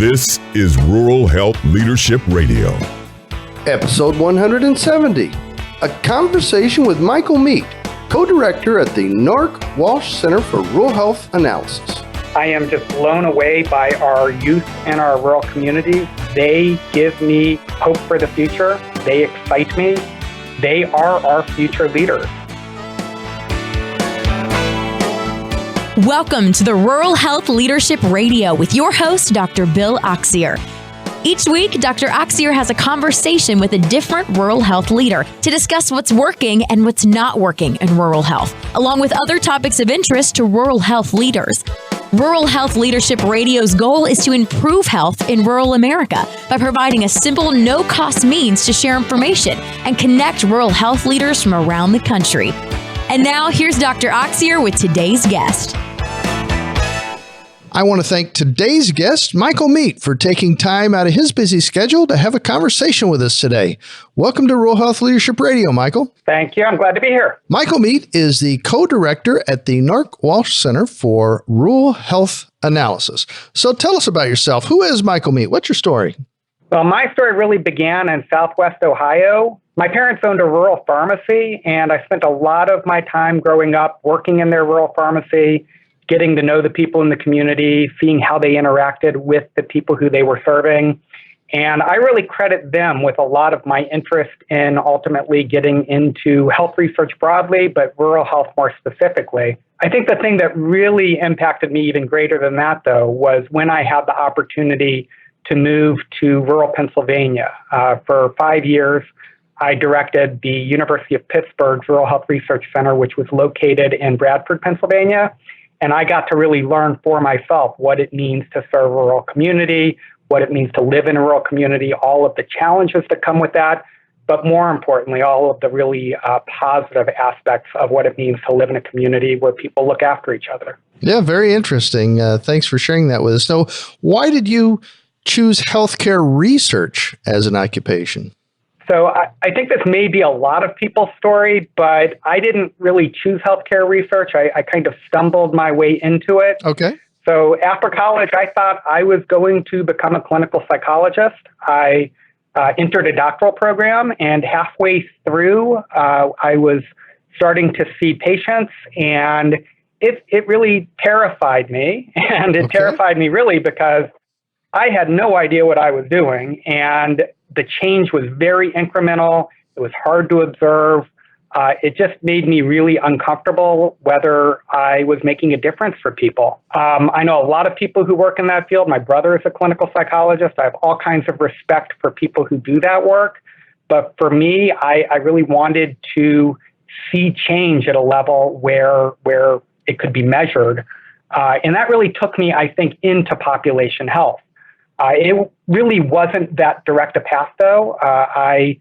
This is Rural Health Leadership Radio. Episode 170, a conversation with Michael Meit, co-director at the NARC Walsh Center for Rural Health Analysis. I am just blown away by our youth and our rural communities. They give me hope for the future. They excite me. They are our future leaders. Welcome to the Rural Health Leadership Radio with your host, Dr. Bill Oxier. Each week, Dr. Oxier has a conversation with a different rural health leader to discuss what's working and what's not working in rural health, along with other topics of interest to rural health leaders. Rural Health Leadership Radio's goal is to improve health in rural America by providing a simple, no-cost means to share information and connect rural health leaders from around the country. And now, here's Dr. Oxier with today's guest. I want to thank today's guest, Michael Meit, for taking time out of his busy schedule to have a conversation with us today. Welcome to Rural Health Leadership Radio, Michael. Thank you. I'm glad to be here. Michael Meit is the co-director at the NARC Walsh Center for Rural Health Analysis. So tell us about yourself. Who is Michael Meit? What's your story? Well, my story really began in Southwest Ohio. My parents owned a rural pharmacy, and I spent a lot of my time growing up working in their rural pharmacy, getting to know the people in the community, seeing how they interacted with the people who they were serving. And I really credit them with a lot of my interest in ultimately getting into health research broadly, but rural health more specifically. I think the thing that really impacted me even greater than that, though, was when I had the opportunity to move to rural Pennsylvania. For 5 years, I directed the University of Pittsburgh's Rural Health Research Center, which was located in Bradford, Pennsylvania. And I got to really learn for myself what it means to serve a rural community, what it means to live in a rural community, all of the challenges that come with that, but more importantly, all of the really positive aspects of what it means to live in a community where people look after each other. Yeah, very interesting. Thanks for sharing that with us. So why did you choose healthcare research as an occupation? So I think this may be a lot of people's story, but I didn't really choose healthcare research. I kind of stumbled my way into it. Okay. So after college, I thought I was going to become a clinical psychologist. I entered a doctoral program, and halfway through, I was starting to see patients, and it really terrified me. And it terrified me really because I had no idea what I was doing, and the change was very incremental. It was hard to observe. It just made me really uncomfortable whether I was making a difference for people. I know a lot of people who work in that field. My brother is a clinical psychologist. I have all kinds of respect for people who do that work. But for me, I really wanted to see change at a level where it could be measured. And that really took me, I think, into population health. It really wasn't that direct a path, though. I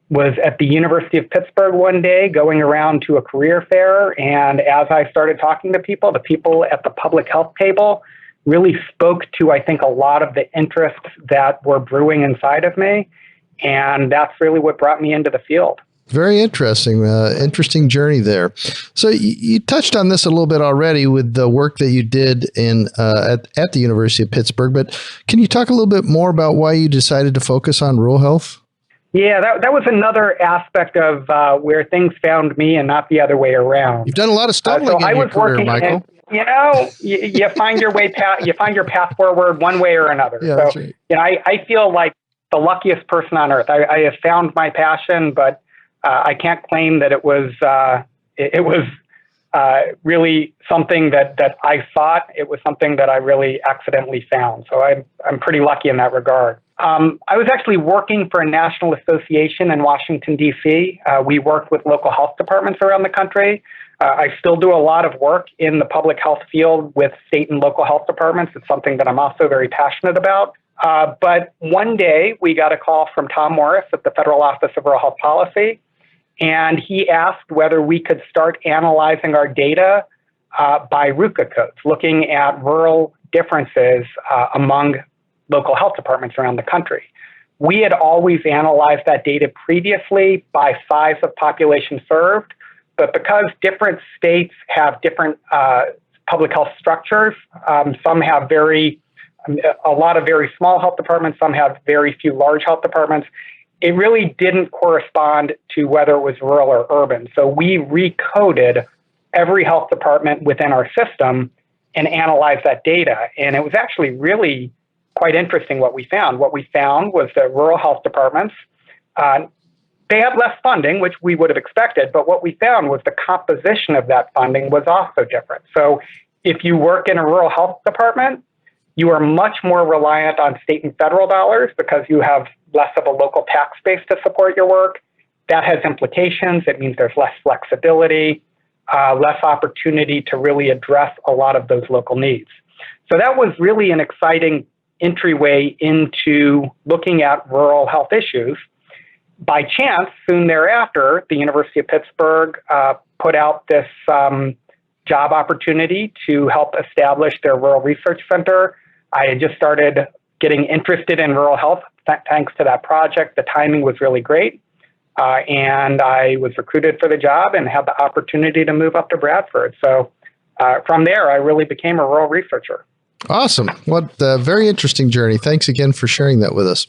was at the University of Pittsburgh one day going around to a career fair, and as I started talking to people, the people at the public health table really spoke to, I think, a lot of the interests that were brewing inside of me, and that's really what brought me into the field. Very interesting. Interesting journey there. So you touched on this a little bit already with the work that you did in at the University of Pittsburgh, but can you talk a little bit more about why you decided to focus on rural health? Yeah, that was another aspect of where things found me and not the other way around. You've done a lot of stumbling in your career, Michael. You find your way you find your path forward one way or another. Yeah, that's right. I feel like the luckiest person on earth. I have found my passion, but I can't claim that it was really something that I sought. It was something that I really accidentally found. So I'm pretty lucky in that regard. I was actually working for a national association in Washington, D.C. We worked with local health departments around the country. I still do a lot of work in the public health field with state and local health departments. It's something that I'm also very passionate about. But one day we got a call from Tom Morris at the Federal Office of Rural Health Policy, and he asked whether we could start analyzing our data by RUCA codes, looking at rural differences among local health departments around the country. We had always analyzed that data previously by size of population served, but because different states have different public health structures, some have very a lot of very small health departments. Some have very few large health departments. It really didn't correspond to whether it was rural or urban. So we recoded every health department within our system and analyzed that data. And it was actually really quite interesting what we found. What we found was that rural health departments, they have less funding, which we would have expected, but what we found was the composition of that funding was also different. So if you work in a rural health department, you are much more reliant on state and federal dollars because you have less of a local tax base to support your work. That has implications. It means there's less flexibility, less opportunity to really address a lot of those local needs. So that was really an exciting entryway into looking at rural health issues. By chance, soon thereafter, the University of Pittsburgh put out this job opportunity to help establish their Rural Research Center. I had just started getting interested in rural health thanks to that project. The timing was really great. And I was recruited for the job and had the opportunity to move up to Bradford. So from there, I really became a rural researcher. Awesome. What a very interesting journey. Thanks again for sharing that with us.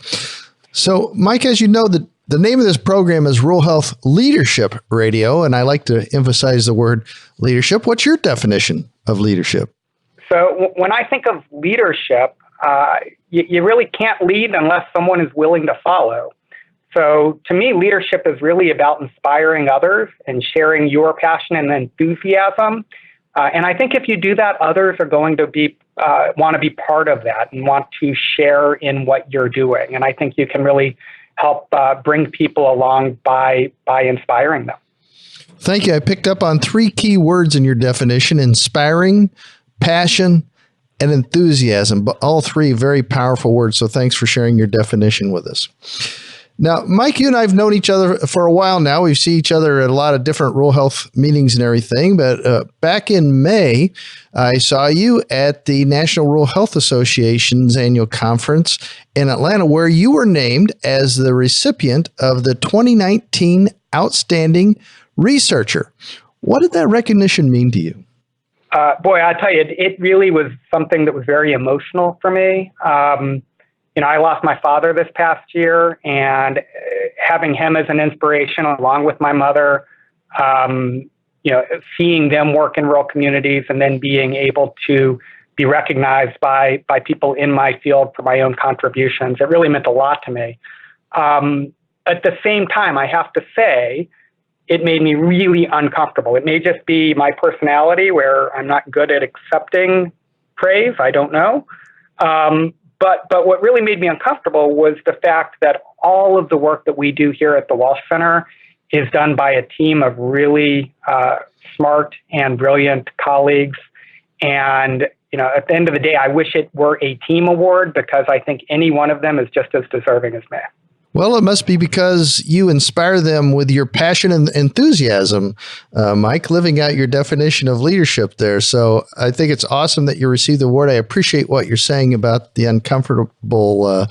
So, Mike, as you know, the name of this program is Rural Health Leadership Radio, and I like to emphasize the word leadership. What's your definition of leadership? So when I think of leadership, you really can't lead unless someone is willing to follow. So to me, leadership is really about inspiring others and sharing your passion and enthusiasm. And I think if you do that, others are going to be want to be part of that and want to share in what you're doing. And I think you can really help bring people along by inspiring them. Thank you. I picked up on three key words in your definition: inspiring, passion, and enthusiasm. But all three very powerful words. So thanks for sharing your definition with us. Now, Mike, you and I have known each other for a while now. We see each other at a lot of different rural health meetings and everything. But back in May, I saw you at the National Rural Health Association's annual conference in Atlanta, where you were named as the recipient of the 2019 Outstanding Researcher. What did that recognition mean to you? Boy, I tell you, it really was something that was very emotional for me. I lost my father this past year, and having him as an inspiration along with my mother, seeing them work in rural communities and then being able to be recognized by people in my field for my own contributions, it really meant a lot to me. At the same time, I have to say, it made me really uncomfortable. It may just be my personality where I'm not good at accepting praise. I don't know. But what really made me uncomfortable was the fact that all of the work that we do here at the Walsh Center is done by a team of really smart and brilliant colleagues. And, at the end of the day, I wish it were a team award because I think any one of them is just as deserving as me. Well, it must be because you inspire them with your passion and enthusiasm, Mike, living out your definition of leadership there. So I think it's awesome that you received the award. I appreciate what you're saying about the uncomfortable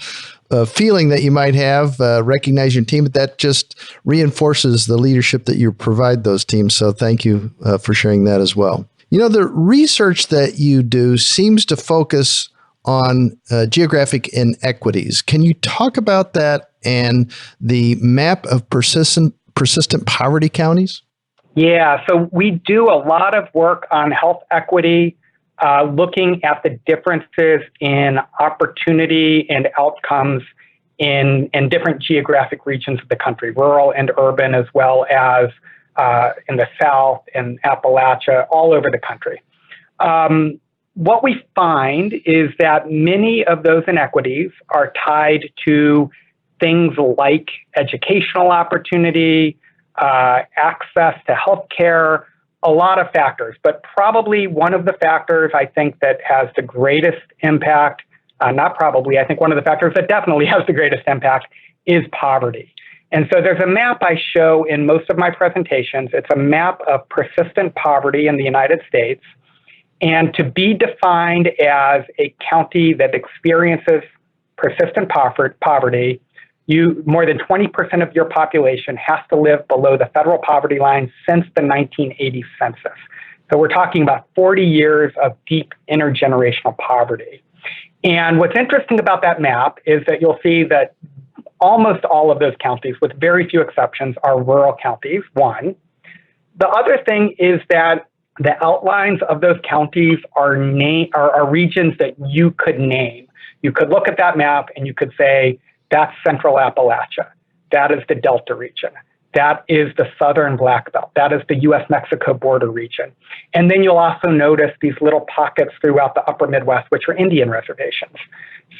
feeling that you might have, recognizing your team, but that just reinforces the leadership that you provide those teams. So thank you for sharing that as well. The research that you do seems to focus on geographic inequities. Can you talk about that and the map of persistent poverty counties? Yeah, so we do a lot of work on health equity, looking at the differences in opportunity and outcomes in different geographic regions of the country, rural and urban, as well as in the South and Appalachia, all over the country. What we find is that many of those inequities are tied to things like educational opportunity, access to healthcare, a lot of factors. But probably one of the factors I think that has the greatest impact, I think one of the factors that definitely has the greatest impact is poverty. And so there's a map I show in most of my presentations. It's a map of persistent poverty in the United States. And to be defined as a county that experiences persistent poverty, more than 20% of your population has to live below the federal poverty line since the 1980 census. So we're talking about 40 years of deep intergenerational poverty. And what's interesting about that map is that you'll see that almost all of those counties, with very few exceptions, are rural counties, one. The other thing is that the outlines of those counties are regions that you could name. You could look at that map and you could say, that's Central Appalachia. That is the Delta region. That is the Southern Black Belt. That is the U.S.-Mexico border region. And then you'll also notice these little pockets throughout the upper Midwest, which are Indian reservations.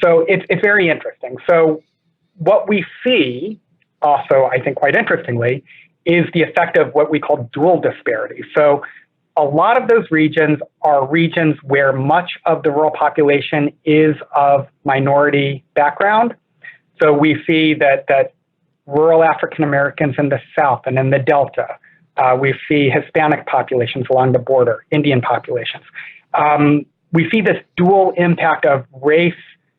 So it's very interesting. So what we see also, I think quite interestingly, is the effect of what we call dual disparity. So a lot of those regions are regions where much of the rural population is of minority background. So we see that rural African Americans in the South and in the Delta, we see Hispanic populations along the border, Indian populations. We see this dual impact of race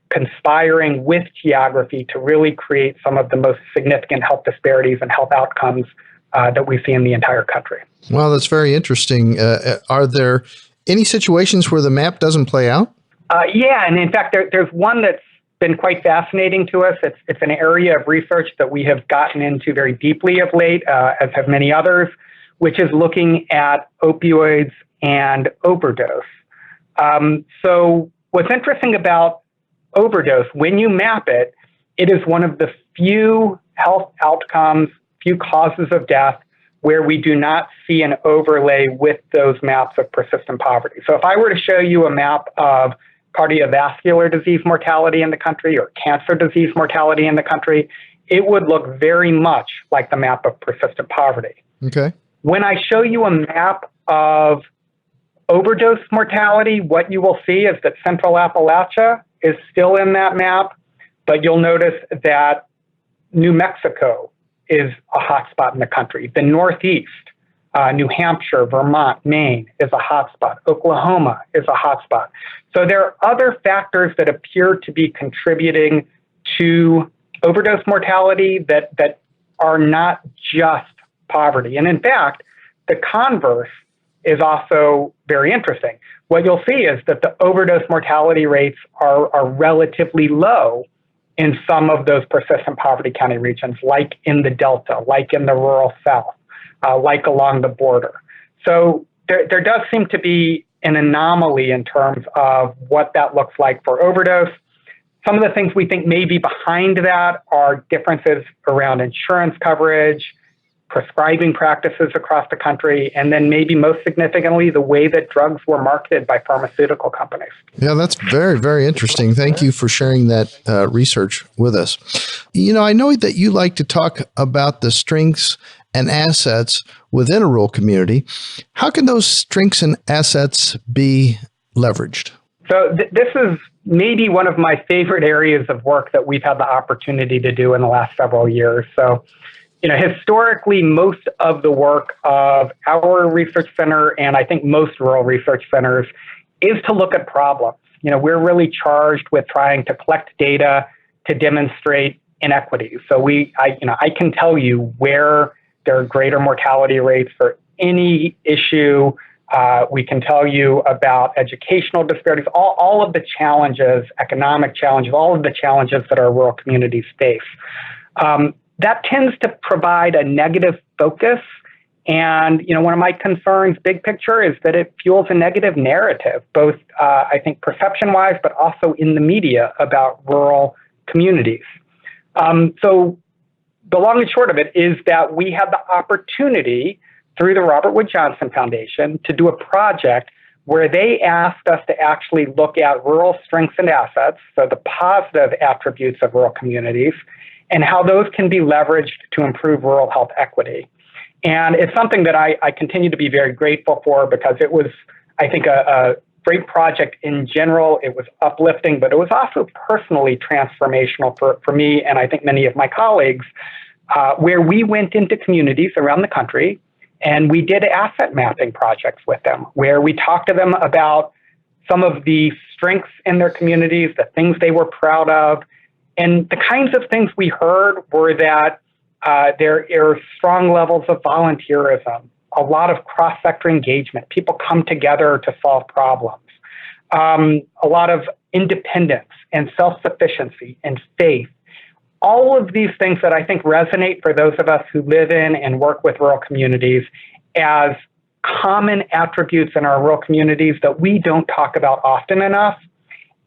conspiring with geography to really create some of the most significant health disparities and health outcomes that we see in the entire country. Well, that's very interesting. Are there any situations where the map doesn't play out? Yeah, and in fact, there's one that's been quite fascinating to us. It's an area of research that we have gotten into very deeply of late, as have many others, which is looking at opioids and overdose. So what's interesting about overdose, when you map it, it is one of the few health outcomes, few causes of death where we do not see an overlay with those maps of persistent poverty. So if I were to show you a map of cardiovascular disease mortality in the country or cancer disease mortality in the country, it would look very much like the map of persistent poverty. Okay. When I show you a map of overdose mortality, what you will see is that Central Appalachia is still in that map, but you'll notice that New Mexico is a hotspot in the country. The Northeast, New Hampshire, Vermont, Maine is a hotspot. Oklahoma is a hotspot. So there are other factors that appear to be contributing to overdose mortality that are not just poverty. And in fact, the converse is also very interesting. What you'll see is that the overdose mortality rates are relatively low in some of those persistent poverty county regions, like in the Delta, like in the rural South, like along the border. So there does seem to be an anomaly in terms of what that looks like for overdose. Some of the things we think may be behind that are differences around insurance coverage, prescribing practices across the country, and then maybe most significantly, the way that drugs were marketed by pharmaceutical companies. Yeah, that's very, very interesting. Thank you for sharing that research with us. You know, I know that you like to talk about the strengths and assets within a rural community. How can those strengths and assets be leveraged? So this is maybe one of my favorite areas of work that we've had the opportunity to do in the last several years. So, you know, historically, most of the work of our research center, and I think most rural research centers, is to look at problems. You know, we're really charged with trying to collect data to demonstrate inequities. So I can tell you where there are greater mortality rates for any issue. We can tell you about educational disparities, all of the challenges, economic challenges, all of the challenges that our rural communities face. That tends to provide a negative focus. And, you know, one of my concerns, big picture, is that it fuels a negative narrative, both, I think, perception-wise, but also in the media about rural communities. So the long and short of it is that we had the opportunity through the Robert Wood Johnson Foundation to do a project where they asked us to actually look at rural strengths and assets, so the positive attributes of rural communities, and how those can be leveraged to improve rural health equity. And it's something that I continue to be very grateful for, because it was, I think, a great project in general. It was uplifting, but it was also personally transformational for me and I think many of my colleagues, where we went into communities around the country and we did asset mapping projects with them, where we talked to them about some of the strengths in their communities, the things they were proud of. And the kinds of things we heard were that there are strong levels of volunteerism, a lot of cross-sector engagement. People come together to solve problems. A lot of independence and self-sufficiency and faith. All of these things that I think resonate for those of us who live in and work with rural communities as common attributes in our rural communities that we don't talk about often enough.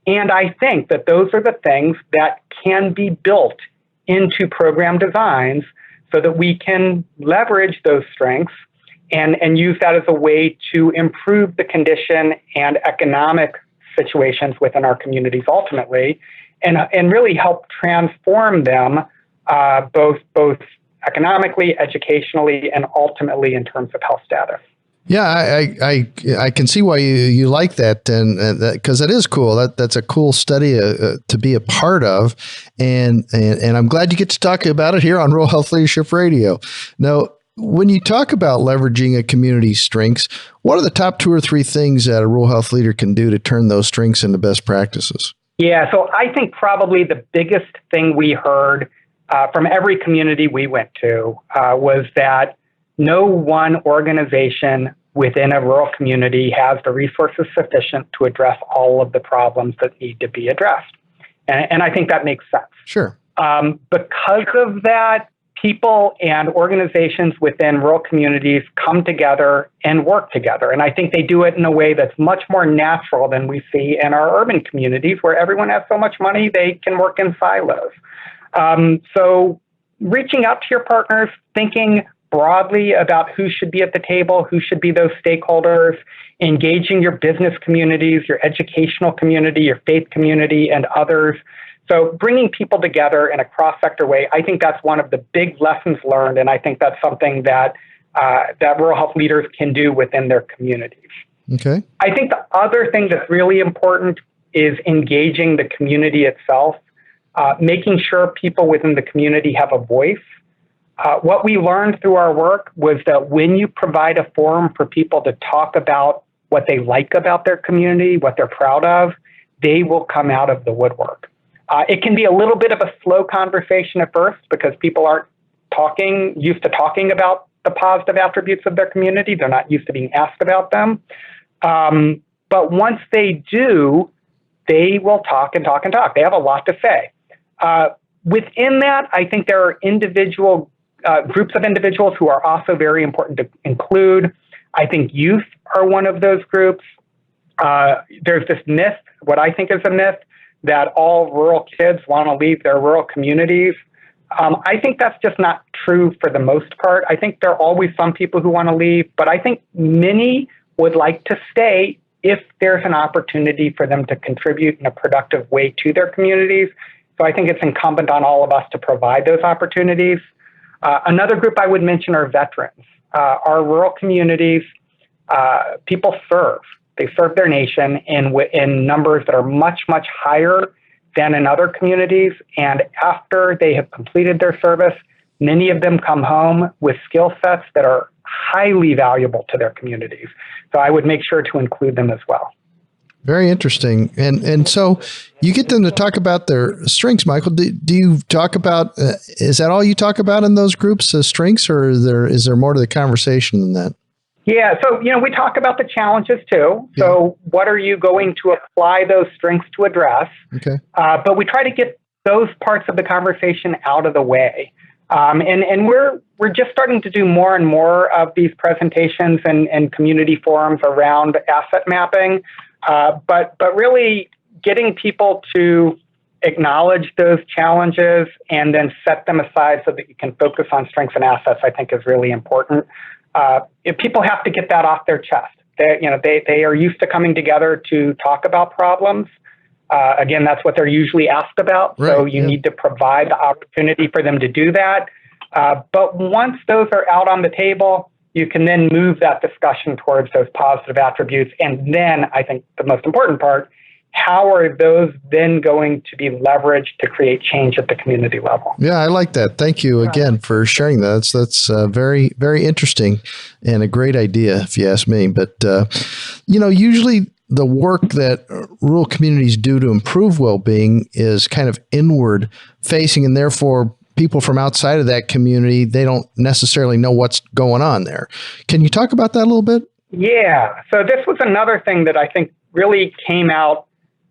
And I think that those are the things that can be built into program designs so that we can leverage those strengths and use that as a way to improve the condition and economic situations within our communities ultimately, and really help transform them both economically, educationally, and ultimately in terms of health status. Yeah, I can see why you like that, and because it is cool. That's a cool study to be a part of, and I'm glad you get to talk about it here on Rural Health Leadership Radio. Now, when you talk about leveraging a community's strengths, what are the top 2 or 3 things that a rural health leader can do to turn those strengths into best practices? Yeah, so I think probably the biggest thing we heard from every community we went to was that no one organization within a rural community has the resources sufficient to address all of the problems that need to be addressed. And I think that makes sense. Sure. Because of that, people and organizations within rural communities come together and work together. And I think they do it in a way that's much more natural than we see in our urban communities where everyone has so much money they can work in silos. So reaching out to your partners, thinking broadly about who should be at the table, who should be those stakeholders, engaging your business communities, your educational community, your faith community, and others. So bringing people together in a cross-sector way, I think that's one of the big lessons learned, and I think that's something that rural health leaders can do within their communities. Okay. I think the other thing that's really important is engaging the community itself, making sure people within the community have a voice. What we learned through our work was that when you provide a forum for people to talk about what they like about their community, what they're proud of, they will come out of the woodwork. It can be a little bit of a slow conversation at first because people aren't used to talking about the positive attributes of their community. They're not used to being asked about them. But once they do, they will talk and talk and talk. They have a lot to say. Within that, I think there are individual groups of individuals who are also very important to include. I think youth are one of those groups. There's this myth, what I think is a myth, that all rural kids want to leave their rural communities. I think that's just not true for the most part. I think there are always some people who want to leave, but I think many would like to stay if there's an opportunity for them to contribute in a productive way to their communities. So I think it's incumbent on all of us to provide those opportunities. Another group I would mention are veterans. Our rural communities, people serve. They serve their nation in numbers that are much, much higher than in other communities. And after they have completed their service, many of them come home with skill sets that are highly valuable to their communities. So I would make sure to include them as well. Very interesting. And so you get them to talk about their strengths, Michael. Do you talk about, is that all you talk about in those groups, strengths, or is there more to the conversation than that? Yeah, so, we talk about the challenges too. Yeah. So what are you going to apply those strengths to address? Okay. But we try to get those parts of the conversation out of the way. And we're just starting to do more and more of these presentations and community forums around asset mapping. But really getting people to acknowledge those challenges and then set them aside so that you can focus on strengths and assets, I think is really important. If people have to get that off their chest. They are used to coming together to talk about problems. Again, that's what they're usually asked about. Right, so you need to provide the opportunity for them to do that. But once those are out on the table, you can then move that discussion towards those positive attributes. And then I think the most important part, how are those then going to be leveraged to create change at the community level? Yeah, I like that. Thank you again for sharing that. That's very, very interesting and a great idea, if you ask me. But, usually the work that rural communities do to improve well-being is kind of inward facing, and therefore people from outside of that community, they don't necessarily know what's going on there. Can you talk about that a little bit? Yeah. So this was another thing that I think really came out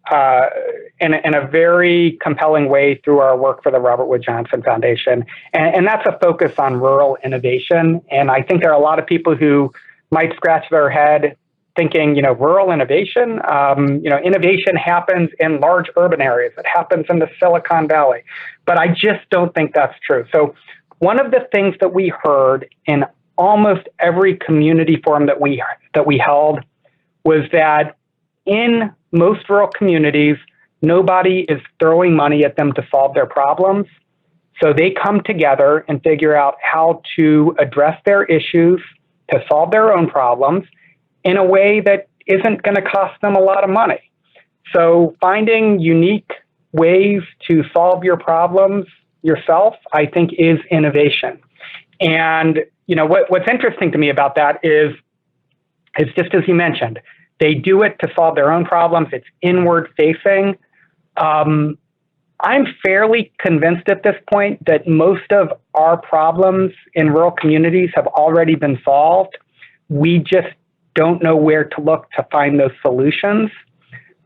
in a very compelling way through our work for the Robert Wood Johnson Foundation. And that's a focus on rural innovation. And I think there are a lot of people who might scratch their head thinking, rural innovation, innovation happens in large urban areas. It happens in the Silicon Valley. But I just don't think that's true. So one of the things that we heard in almost every community forum that we held was that in most rural communities, nobody is throwing money at them to solve their problems. So they come together and figure out how to address their issues, to solve their own problems in a way that isn't going to cost them a lot of money. So finding unique ways to solve your problems yourself, I think, is innovation. And what's interesting to me about that is just as you mentioned, they do it to solve their own problems. It's inward facing. I'm fairly convinced at this point that most of our problems in rural communities have already been solved. We just don't know where to look to find those solutions.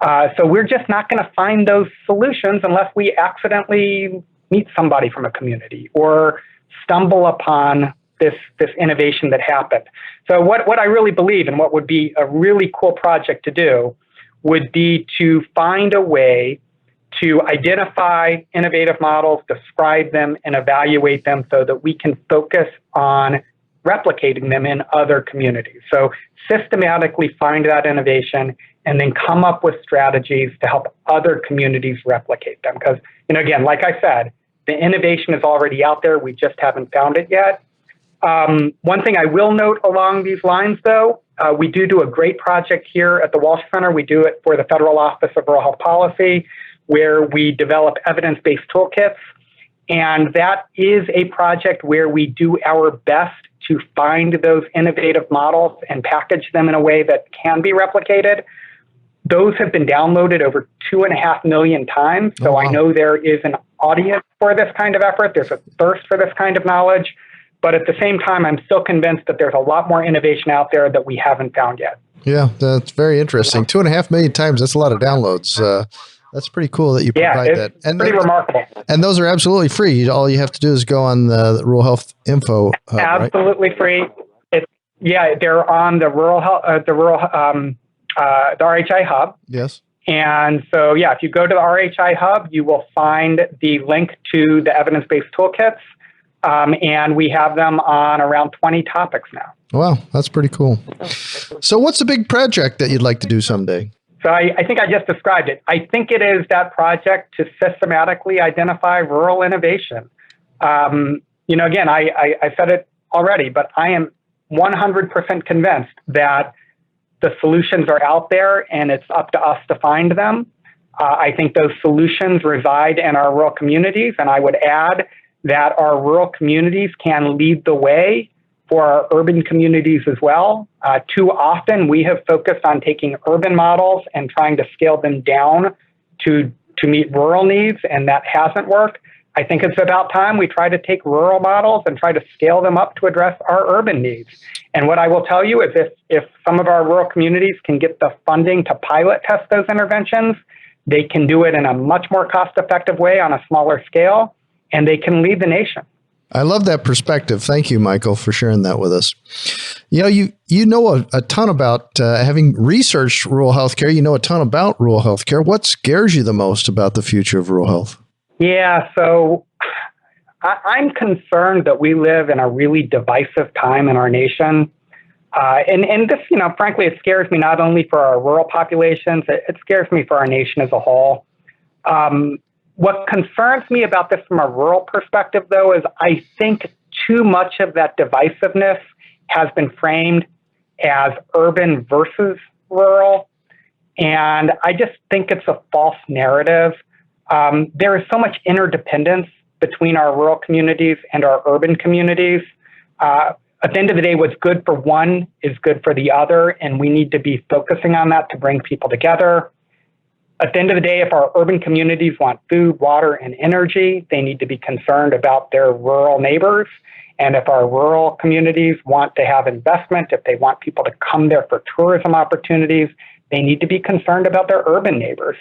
So we're just not going to find those solutions unless we accidentally meet somebody from a community or stumble upon this innovation that happened. So what I really believe and what would be a really cool project to do would be to find a way to identify innovative models, describe them, and evaluate them so that we can focus on replicating them in other communities. So systematically find that innovation and then come up with strategies to help other communities replicate them. Because, again, like I said, the innovation is already out there. We just haven't found it yet. One thing I will note along these lines, though, we do a great project here at the Walsh Center. We do it for the Federal Office of Rural Health Policy, where we develop evidence-based toolkits. And that is a project where we do our best to find those innovative models and package them in a way that can be replicated. Those have been downloaded over 2.5 million times. So I know there is an audience for this kind of effort. There's a thirst for this kind of knowledge. But at the same time, I'm still convinced that there's a lot more innovation out there that we haven't found yet. Yeah, that's very interesting. 2.5 million times, that's a lot of downloads. That's pretty cool that you provide that. And pretty remarkable. And those are absolutely free. All you have to do is go on the Rural Health Info Hub, absolutely right? Free. They're on the Rural Health, the RHI Hub. Yes. And so, if you go to the RHI Hub, you will find the link to the evidence-based toolkits. And we have them on around 20 topics now. Wow, that's pretty cool. So what's the big project that you'd like to do someday? So I think I just described it. I think it is that project to systematically identify rural innovation. Again, I said it already, but I am 100% convinced that the solutions are out there and it's up to us to find them. I think those solutions reside in our rural communities, and I would add that our rural communities can lead the way for our urban communities as well. Too often, we have focused on taking urban models and trying to scale them down to meet rural needs, and that hasn't worked. I think it's about time we try to take rural models and try to scale them up to address our urban needs. And what I will tell you is if some of our rural communities can get the funding to pilot test those interventions, they can do it in a much more cost-effective way on a smaller scale, and they can lead the nation. I love that perspective. Thank you, Michael, for sharing that with us. You know a ton about having researched rural healthcare. You know a ton about rural healthcare. What scares you the most about the future of rural health? Yeah, so I'm concerned that we live in a really divisive time in our nation. And this, frankly, it scares me not only for our rural populations, it scares me for our nation as a whole. What concerns me about this from a rural perspective, though, is I think too much of that divisiveness has been framed as urban versus rural. And I just think it's a false narrative. There is so much interdependence between our rural communities and our urban communities. At the end of the day, what's good for one is good for the other, and we need to be focusing on that to bring people together. At the end of the day, if our urban communities want food, water, and energy, they need to be concerned about their rural neighbors. And if our rural communities want to have investment, if they want people to come there for tourism opportunities, They need to be concerned about their urban neighbors.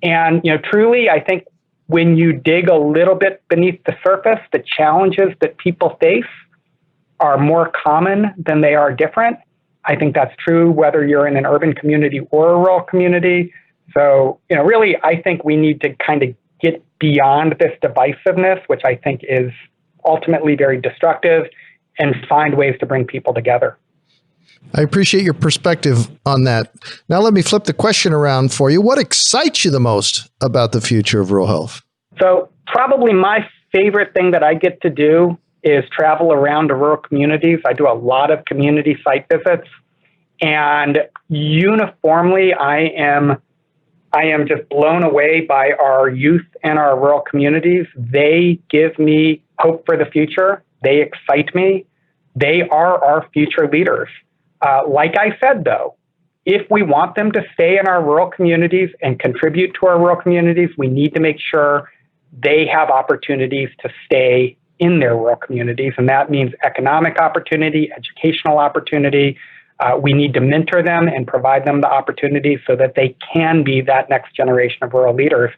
And, truly, I think when you dig a little bit beneath the surface, the challenges that people face are more common than they are different. I think that's true whether you're in an urban community or a rural community. So, really, I think we need to kind of get beyond this divisiveness, which I think is ultimately very destructive, and find ways to bring people together. I appreciate your perspective on that. Now let me flip the question around for you. What excites you the most about the future of rural health? So probably my favorite thing that I get to do is travel around to rural communities. I do a lot of community site visits, and uniformly I am just blown away by our youth and our rural communities. They give me hope for the future. They excite me. They are our future leaders. Like I said, though, if we want them to stay in our rural communities and contribute to our rural communities, we need to make sure they have opportunities to stay in their rural communities. And that means economic opportunity, educational opportunity. We need to mentor them and provide them the opportunities so that they can be that next generation of rural leaders.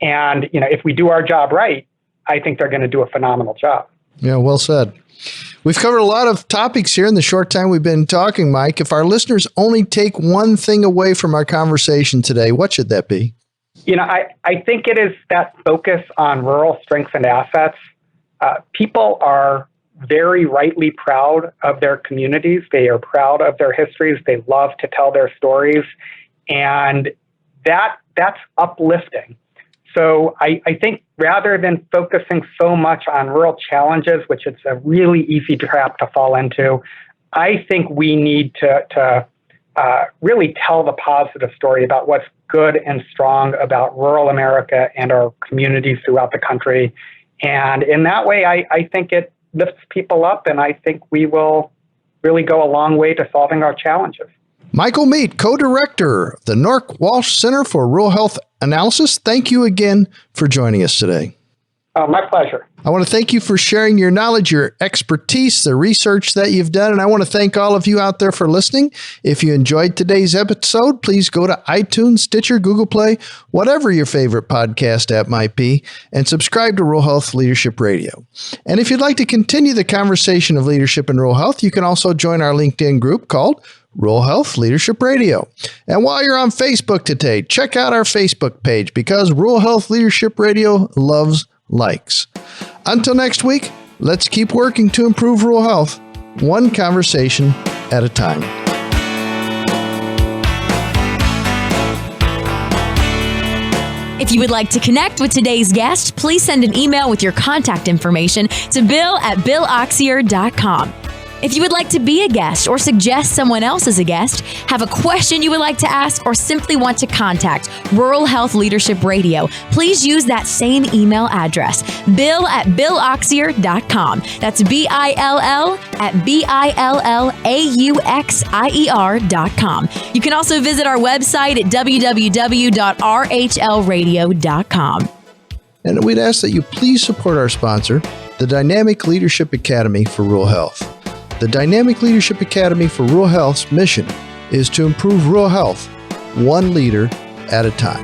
And, if we do our job right, I think they're going to do a phenomenal job. Yeah, well said. We've covered a lot of topics here in the short time we've been talking, Mike. If our listeners only take one thing away from our conversation today, what should that be? I think it is that focus on rural strengths and assets. People are very rightly proud of their communities. They are proud of their histories. They love to tell their stories. And that's uplifting. So I think rather than focusing so much on rural challenges, which it's a really easy trap to fall into, I think we need to really tell the positive story about what's good and strong about rural America and our communities throughout the country. And in that way, I think it lifts people up, and I think we will really go a long way to solving our challenges. Michael Meit, co-director of the Nork Walsh Center for Rural Health Analysis, thank you again for joining us today. My pleasure. I want to thank you for sharing your knowledge, your expertise, the research that you've done, and I want to thank all of you out there for listening. If you enjoyed today's episode, please go to iTunes, Stitcher, Google Play, whatever your favorite podcast app might be, and subscribe to Rural Health Leadership Radio. And if you'd like to continue the conversation of leadership in rural health, you can also join our LinkedIn group called Rural Health Leadership Radio. And while you're on Facebook today, check out our Facebook page because Rural Health Leadership Radio loves likes. Until next week, let's keep working to improve rural health, one conversation at a time. If you would like to connect with today's guest, please send an email with your contact information to bill@billoxier.com. If you would like to be a guest or suggest someone else as a guest, have a question you would like to ask, or simply want to contact Rural Health Leadership Radio, please use that same email address, bill@billoxier.com. That's BILL@BILLAUXIER.com. You can also visit our website at www.rhlradio.com. And we'd ask that you please support our sponsor, the Dynamic Leadership Academy for Rural Health. The Dynamic Leadership Academy for Rural Health's mission is to improve rural health, one leader at a time.